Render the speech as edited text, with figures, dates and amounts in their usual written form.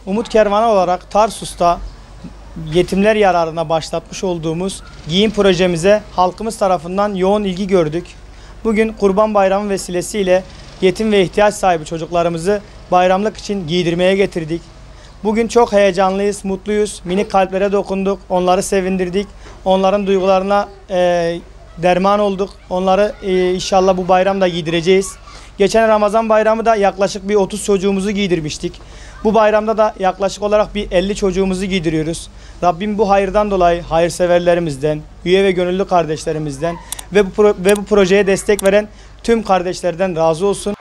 Umut Kervanı olarak Tarsus'ta yetimler yararına başlatmış olduğumuz giyim projemize halkımız tarafından yoğun ilgi gördük. Bugün Kurban Bayramı vesilesiyle yetim ve ihtiyaç sahibi çocuklarımızı bayramlık için giydirmeye getirdik. Bugün çok heyecanlıyız, mutluyuz. Minik kalplere dokunduk, onları sevindirdik. Onların duygularına derman olduk. Onları inşallah bu bayramda giydireceğiz. Geçen Ramazan bayramı da yaklaşık bir 30 çocuğumuzu giydirmiştik. Bu bayramda da yaklaşık olarak bir 50 çocuğumuzu giydiriyoruz. Rabbim bu hayırdan dolayı hayırseverlerimizden, üye ve gönüllü kardeşlerimizden ve bu projeye destek veren tüm kardeşlerden razı olsun.